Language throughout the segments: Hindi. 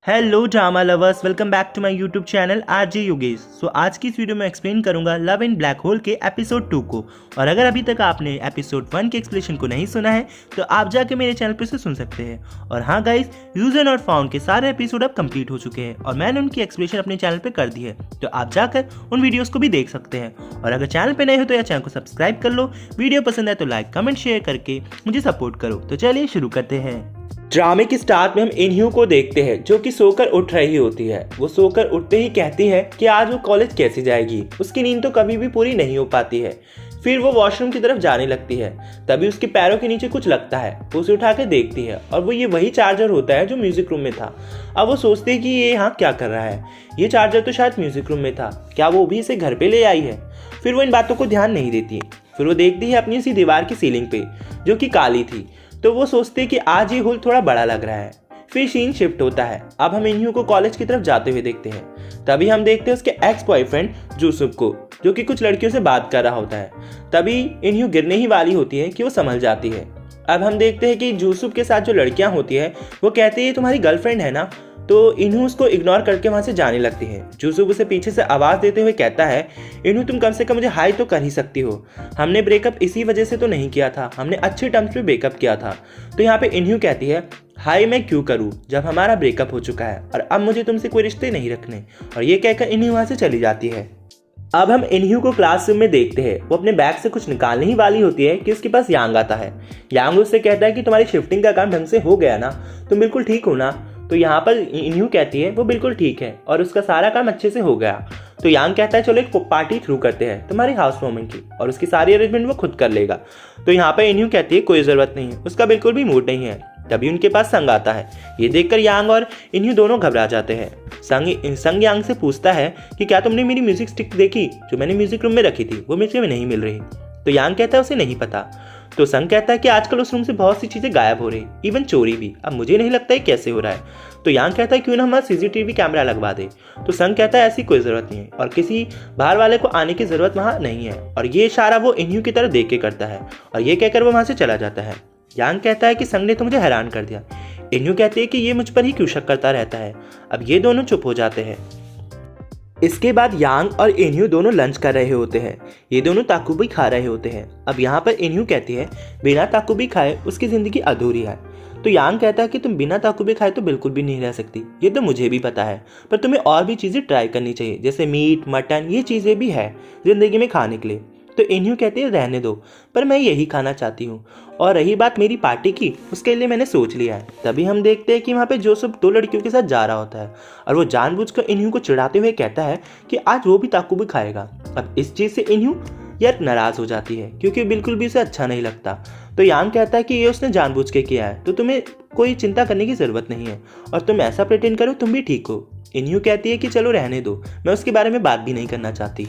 Hello drama lovers, welcome back to my YouTube channel RJ Yogesh. आज की इस वीडियो में एक्सप्लेन करूंगा लव इन ब्लैक होल के एपिसोड 2 को। और अगर अभी तक आपने एपिसोड 1 के एक्सप्लेनेशन को नहीं सुना है तो आप जाके मेरे चैनल पर से सुन सकते हैं। और हाँ guys, use and not found के सारे एपिसोड अब कंप्लीट हो चुके हैं और मैंने उनकी एक्सप्लेनेशन अपने चैनल पर कर दी है, तो आप जाकर उन वीडियोज़ को भी देख सकते हैं। और अगर चैनल पर नए हो तो यार चैनल को सब्सक्राइब कर लो, वीडियो पसंद है तो लाइक कमेंट शेयर करके मुझे सपोर्ट करो। तो चलिए शुरू करते हैं। ड्रामे की स्टार्ट में हम इन्ह्यू को देखते हैं जो कि सोकर उठ रही होती है। वो सोकर उठते ही कहती है कि आज वो कॉलेज कैसे जाएगी, उसकी नींद तो कभी भी पूरी नहीं हो पाती है। फिर वो वॉशरूम की तरफ जाने लगती है, तभी उसके पैरों के नीचे कुछ लगता है। वो उसे उठा के देखती है और वो ये वही चार्जर होता है जो म्यूजिक रूम में था। अब वो सोचती है कि ये यहाँ क्या कर रहा है, ये चार्जर तो शायद म्यूजिक रूम में था, क्या वो भी इसे घर पे ले आई है। फिर वो इन बातों को ध्यान नहीं देती। फिर वो देखती है अपनी सी दीवार की सीलिंग पे जो कि काली थी, तो वो सोचते कि आज ये होल थोड़ा बड़ा लग रहा है। फिर सीन शिफ्ट होता है। अब हम इन्ह्यू को कॉलेज की तरफ जाते हुए देखते हैं। तभी हम देखते हैं उसके एक्स बॉयफ्रेंड जूसुफ को, जो कि कुछ लड़कियों से बात कर रहा होता है। तभी इन्ह्यू गिरने ही वाली होती है कि वो संभल जाती है। अब हम देखते हैं कि जूसुफ के साथ जो लड़कियां होती है वो कहती है तुम्हारी गर्लफ्रेंड है ना, तो इन्हू उसको इग्नोर करके वहां से जाने लगती है। जूसुफ उसे पीछे से आवाज देते हुए कहता है, इन्हू तुम कम से कम मुझे हाई तो कर ही सकती हो, हमने ब्रेकअप इसी वजह से तो नहीं किया था, हमने अच्छे टर्म्स पे ब्रेकअप किया था। तो यहाँ पे इन्हू कहती है, हाई मैं क्यों करूँ जब हमारा ब्रेकअप हो चुका है और अब मुझे तुमसे कोई रिश्ते नहीं रखने। और ये कहकर इन्हू वहां से चली जाती है। अब हम इन्ह्यू को क्लासरूम में देखते हैं। वो अपने बैग से कुछ निकालने ही वाली होती है कि उसके पास यांग आता है। यांग उससे कहता है कि तुम्हारी शिफ्टिंग का काम ढंग से हो गया ना, तुम बिल्कुल ठीक हो ना। तो यहाँ पर इन्ह्यू कहती है वो बिल्कुल ठीक है और उसका सारा काम अच्छे से हो गया। तो यांग कहता है चलो एक पार्टी थ्रू करते हैं तुम्हारी हाउस वार्मिंग की, और उसकी सारी अरेंजमेंट वो खुद कर लेगा। तो यहाँ पर इन्ह्यू कहती है कोई ज़रूरत नहीं है, उसका बिल्कुल भी मूड नहीं है। तभी उनके पास संग आता है। ये देखकर यांग और इन्ह्यू दोनों घबरा जाते हैं। संग यांग से पूछता है कि क्या तुमने मेरी म्यूजिक स्टिक देखी जो मैंने म्यूजिक रूम में रखी थी, वो मुझे नहीं मिल रही। तो यांग कहता है उसे नहीं पता। तो संग कहता है कि आजकल उस रूम से बहुत सी चीजें गायब हो रही, इवन चोरी भी। अब मुझे नहीं लगता है कैसे हो रहा है। तो यांग कहता है क्यों ना हमारा सीसीटीवी कैमरा लगवा दे। तो संग कहता है ऐसी कोई जरूरत नहीं है और किसी बाहर वाले को आने की जरूरत वहां नहीं है। और ये इशारा वो इन्ह्यू की तरफ देख के करता है और ये कहकर वो वहां से चला जाता है। यांग कहता है कि संग ने तो मुझे हैरान कर दिया। इन्ह्यू कहती है कि ये मुझ पर ही क्यों शक करता रहता है। अब ये दोनों चुप हो जाते हैं। इसके बाद यांग और इन्ह्यू दोनों लंच कर रहे होते हैं। ये दोनों ताकुबी खा रहे होते हैं। अब यहाँ पर इन्ह्यू कहती है बिना ताकुबी खाए उसकी ज़िंदगी अधूरी है। तो यांग कहता है कि तुम बिना ताकुबी खाए तो बिल्कुल भी नहीं रह सकती, ये तो मुझे भी पता है, पर तुम्हें और भी चीज़ें ट्राई करनी चाहिए, जैसे मीट मटन, ये चीज़ें भी है ज़िंदगी में खाने के लिए। तो इन्ह्यू कहती है रहने दो, पर मैं यही खाना चाहती हूँ। और रही बात मेरी पार्टी की, उसके लिए मैंने सोच लिया है। तभी हम देखते हैं कि वहाँ पे जोसेफ दो लड़कियों के साथ जा रहा होता है और वो जानबूझकर इन्ह्यू को चिढ़ाते हुए कहता है कि आज वो भी ताकुबी खाएगा। अब इस चीज़ से इन्ह्यू यार नाराज़ हो जाती है क्योंकि बिल्कुल भी उसे अच्छा नहीं लगता। तो यांग कहता है कि ये उसने जानबूझ के किया है, तो तुम्हें कोई चिंता करने की ज़रूरत नहीं है और तुम ऐसा प्रिटेंड करो तुम भी ठीक हो। इन्ह्यू कहती है कि चलो रहने दो, मैं उसके बारे में बात भी नहीं करना चाहती।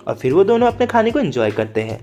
और फिर वो दोनों अपने खाने को एंजॉय करते हैं।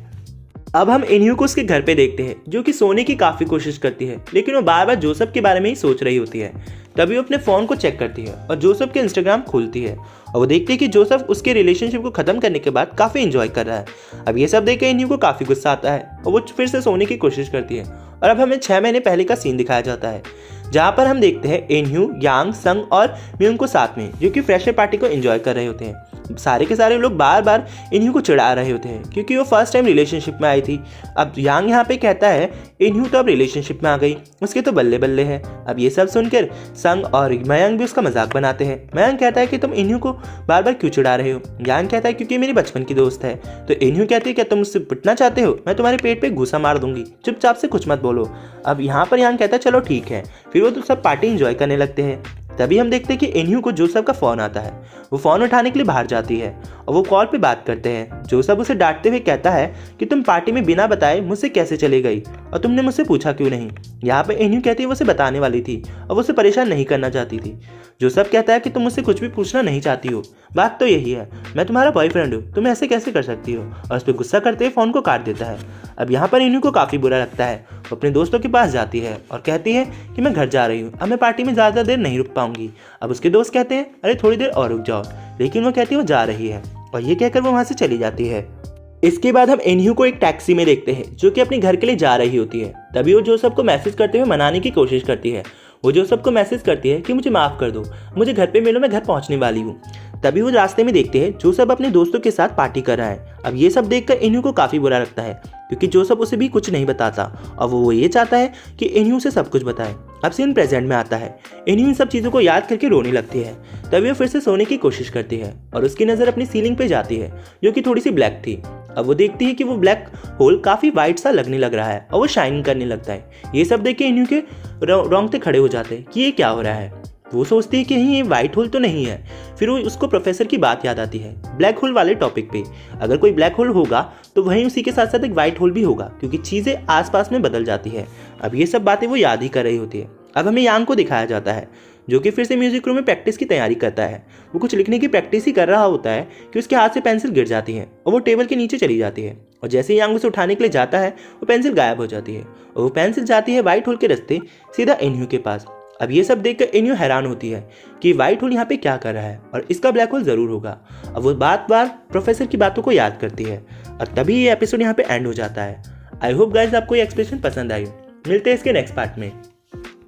अब हम इन्ह्यू को उसके घर पे देखते हैं जो कि सोने की काफ़ी कोशिश करती है, लेकिन वो बार बार जोसेफ के बारे में ही सोच रही होती है। तभी वो अपने फ़ोन को चेक करती है और जोसेफ के इंस्टाग्राम खोलती है और वो देखती है कि जोसेफ उसके रिलेशनशिप को ख़त्म करने के बाद काफ़ी एंजॉय कर रहा है। अब ये सब देख कर इन्ह्यू को काफ़ी गुस्सा आता है और वो फिर से सोने की कोशिश करती है। और अब हमें 6 महीने पहले का सीन दिखाया जाता है जहाँ पर हम देखते हैं इन्ह्यू, यांग, संग और म्यूंग को साथ में, जो कि फ्रेशर पार्टी को एंजॉय कर रहे होते हैं। सारे के सारे लोग बार बार इन्ह्यू को चिढ़ा रहे होते हैं क्योंकि वो फर्स्ट टाइम रिलेशनशिप में आई थी। अब यांग यहाँ पे कहता है इन्ह्यू तो अब रिलेशनशिप में आ गई, उसके तो बल्ले बल्ले है। अब ये सब सुनकर संग और मयंक भी उसका मजाक बनाते हैं। मयंक कहता है कि तुम इन्ह्यू को बार बार क्यों चिढ़ा रहे हो। यांग कहता है क्योंकि मेरी बचपन की दोस्त है। तो इन्ह्यू कहती है क्या तुम मुझसे पिटना चाहते हो, मैं तुम्हारे पेट पे घूसा मार दूंगी, चुपचाप से कुछ मत बोलो। अब यहाँ पर यांग कहता है चलो ठीक है। फिर वो तो सब पार्टी एंजॉय करने लगते हैं। तभी हम देखते हैं कि इन्ह्यू को जोसेफ का फ़ोन आता है। वो फ़ोन उठाने के लिए बाहर जाती है और वो कॉल पे बात करते हैं। जोसेफ उसे डांटते हुए कहता है कि तुम पार्टी में बिना बताए मुझसे कैसे चली गई और तुमने मुझसे पूछा क्यों नहीं। यहाँ पे इन्ह्यू कहती है वो उसे बताने वाली थी और वो उसे परेशान नहीं करना चाहती थी। जोसेफ कहता है कि तुम मुझसे कुछ भी पूछना नहीं चाहती हो, बात तो यही है, मैं तुम्हारा बॉयफ्रेंड हूँ, तुम ऐसे कैसे कर सकती हो। और उस पर गुस्सा करते हुए फ़ोन को काट देता है। अब यहाँ पर इन्ह्यू को काफ़ी बुरा लगता है। वो अपने दोस्तों के पास जाती है और कहती है कि मैं घर जा रही हूँ, अब मैं पार्टी में ज़्यादा देर नहीं रुक पाऊंगी। अब उसके दोस्त कहते हैं अरे थोड़ी देर और रुक जाओ, लेकिन वो कहती है वो जा रही है और ये कहकर वो वहाँ से चली जाती है। इसके बाद हम इन्ह्यू को एक टैक्सी में देखते हैं जो कि अपने घर के लिए जा रही होती है। तभी वो जोसेफ को मैसेज करते हुए मनाने की कोशिश करती है। वो जोसेफ को मैसेज करती है कि मुझे माफ़ कर दो, मुझे घर पे मिलो, मैं घर पहुंचने वाली हूँ। तभी वो रास्ते में देखते हैं जोसेफ अपने दोस्तों के साथ पार्टी कर रहा है। अब ये सब देखकर इन्यू को काफ़ी बुरा लगता है क्योंकि जोसेफ उसे भी कुछ नहीं बताता और वो ये चाहता है कि इन्यू उसे सब कुछ बताए। अब सीन प्रेजेंट में आता है। इन्यू इन सब चीज़ों को याद करके रोने लगती है। तभी वो फिर से सोने की कोशिश करती है और उसकी नज़र अपनी सीलिंग पे जाती है जो कि थोड़ी सी ब्लैक थी। अब वो देखती है कि वो ब्लैक होल काफ़ी वाइट सा लगने लग रहा है और वो शाइन करने लगता है। ये सब देख के इन्यू के रोंगटे खड़े हो जाते हैं कि ये क्या हो रहा है। वो सोचती है कि कहीं ये वाइट होल तो नहीं है। फिर वो उसको प्रोफेसर की बात याद आती है ब्लैक होल वाले टॉपिक पे। अगर कोई ब्लैक होल होगा तो वहीं उसी के साथ साथ एक वाइट होल भी होगा क्योंकि चीज़ें आसपास में बदल जाती है। अब ये सब बातें वो याद ही कर रही होती है। अब हमें यांग को दिखाया जाता है जो कि फिर से म्यूजिक रूम में प्रैक्टिस की तैयारी करता है। वो कुछ लिखने की प्रैक्टिस ही कर रहा होता है कि उसके हाथ से पेंसिल गिर जाती है और वो टेबल के नीचे चली जाती है। और जैसे ही यांग उसे उठाने के लिए जाता है वो पेंसिल गायब हो जाती है और वो पेंसिल जाती है वाइट होल के रास्ते सीधा इन्यू के पास। अब ये सब देखकर इन्यू हैरान होती है कि वाइट होल यहाँ पे क्या कर रहा है और इसका ब्लैक होल ज़रूर होगा। अब वो बार बार प्रोफेसर की बातों को याद करती है और तभी ये एपिसोड यहाँ पे एंड हो जाता है। आई होप गाइस आपको ये एक्सप्लेनेशन पसंद आई। मिलते हैं इसके नेक्स्ट पार्ट में।